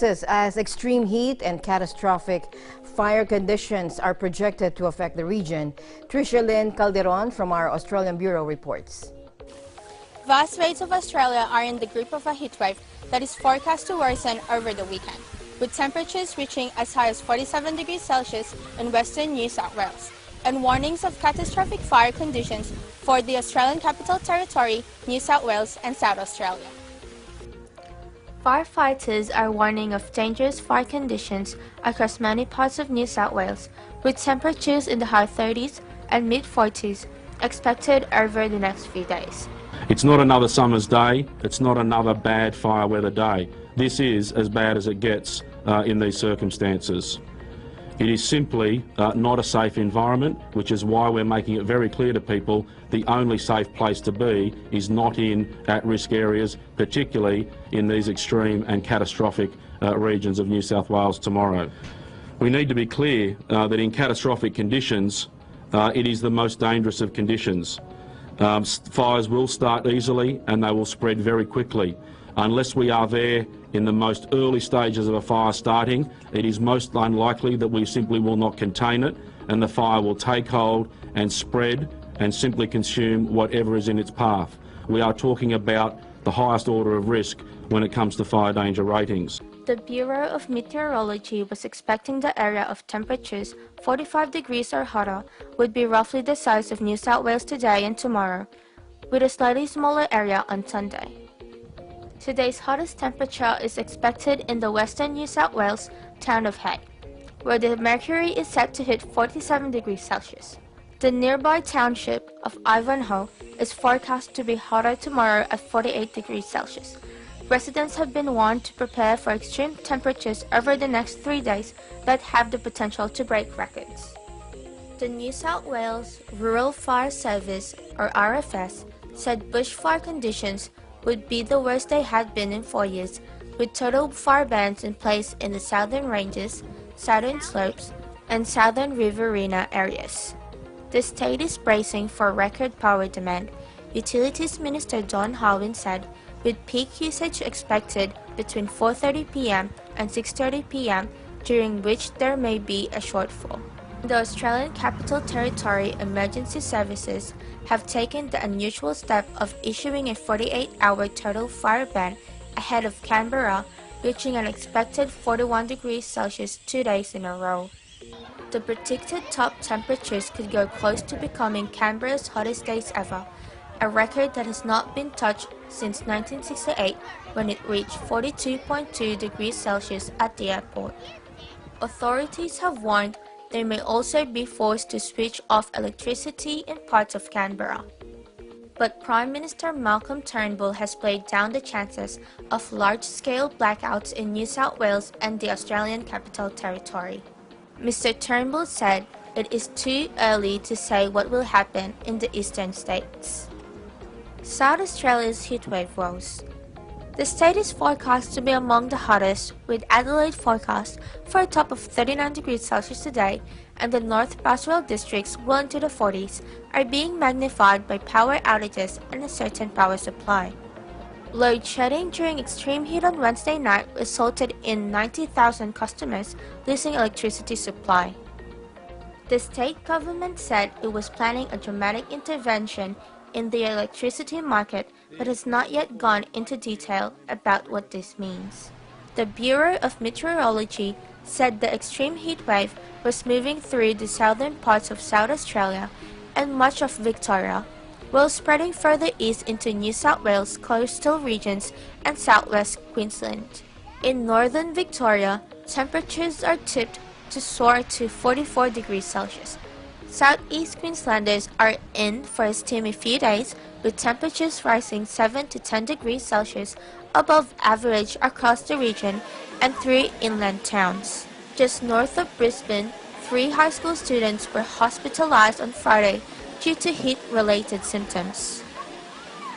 As extreme heat and catastrophic fire conditions are projected to affect the region. Tricia Calderon from our Australian Bureau reports. Vast swathes of Australia are in the grip of a heatwave that is forecast to worsen over the weekend, with temperatures reaching as high as 47 degrees Celsius in western New South Wales, and warnings of catastrophic fire conditions for the Australian Capital Territory, New South Wales and South Australia. Firefighters are warning of dangerous fire conditions across many parts of New South Wales, with temperatures in the high 30s and mid-40s expected over the next few days. It's not another summer's day, it's not another bad fire weather day. This is as bad as it gets in these circumstances. It is simply not a safe environment, which is why we're making it very clear to people the only safe place to be is not in at-risk areas, particularly in these extreme and catastrophic regions of New South Wales tomorrow. We need to be clear that in catastrophic conditions, it is the most dangerous of conditions. Fires will start easily and they will spread very quickly. Unless we are there in the most early stages of a fire starting, it is most unlikely that we simply will not contain it and the fire will take hold and spread and simply consume whatever is in its path. We are talking about the highest order of risk when it comes to fire danger ratings. The Bureau of Meteorology was expecting the area of temperatures 45 degrees or hotter would be roughly the size of New South Wales today and tomorrow, with a slightly smaller area on Sunday. Today's hottest temperature is expected in the western New South Wales town of Hay, where the mercury is set to hit 47 degrees Celsius. The nearby township of Ivanhoe is forecast to be hotter tomorrow at 48 degrees Celsius. Residents have been warned to prepare for extreme temperatures over the next 3 days that have the potential to break records. The New South Wales Rural Fire Service, or RFS, said bushfire conditions would be the worst they had been in 4 years, with total fire bans in place in the southern ranges, southern slopes, and southern riverina areas. The state is bracing for record power demand, Utilities Minister Don Harwin said, with peak usage expected between 4:30 p.m. and 6:30 p.m., during which there may be a shortfall. The Australian Capital Territory Emergency Services have taken the unusual step of issuing a 48-hour total fire ban ahead of Canberra reaching an expected 41 degrees Celsius 2 days in a row. The predicted top temperatures could go close to becoming Canberra's hottest days ever, a record that has not been touched since 1968 when it reached 42.2 degrees Celsius at the airport. Authorities have warned they may also be forced to switch off electricity in parts of Canberra. But Prime Minister Malcolm Turnbull has played down the chances of large-scale blackouts in New South Wales and the Australian Capital Territory. Mr. Turnbull said it is too early to say what will happen in the eastern states. South Australia's heatwave woes. The state is forecast to be among the hottest, with Adelaide forecast for a top of 39 degrees Celsius today, and the North Pastoral districts well into the 40s are being magnified by power outages and a certain power supply. Load shedding during extreme heat on Wednesday night resulted in 90,000 customers losing electricity supply. The state government said it was planning a dramatic intervention in the electricity market, but has not yet gone into detail about what this means. The Bureau of Meteorology said the extreme heat wave was moving through the southern parts of South Australia and much of Victoria, while spreading further east into New South Wales coastal regions and southwest Queensland. In northern Victoria, temperatures are tipped to soar to 44 degrees Celsius. Southeast Queenslanders are in for a steamy few days, with temperatures rising 7 to 10 degrees Celsius above average across the region and 3 inland towns. Just north of Brisbane, 3 high school students were hospitalized on Friday due to heat-related symptoms.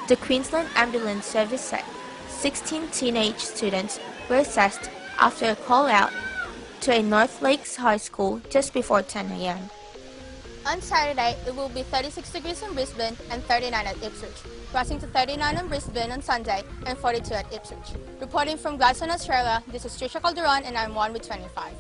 The Queensland Ambulance Service said 16 teenage students were assessed after a call-out to a North Lakes High School just before 10 a.m. On Saturday, it will be 36 degrees in Brisbane and 39 at Ipswich. rising to 39 in Brisbane on Sunday and 42 at Ipswich. Reporting from Gladstone, Australia, this is Tricia Calderon and I'm 1 with 25.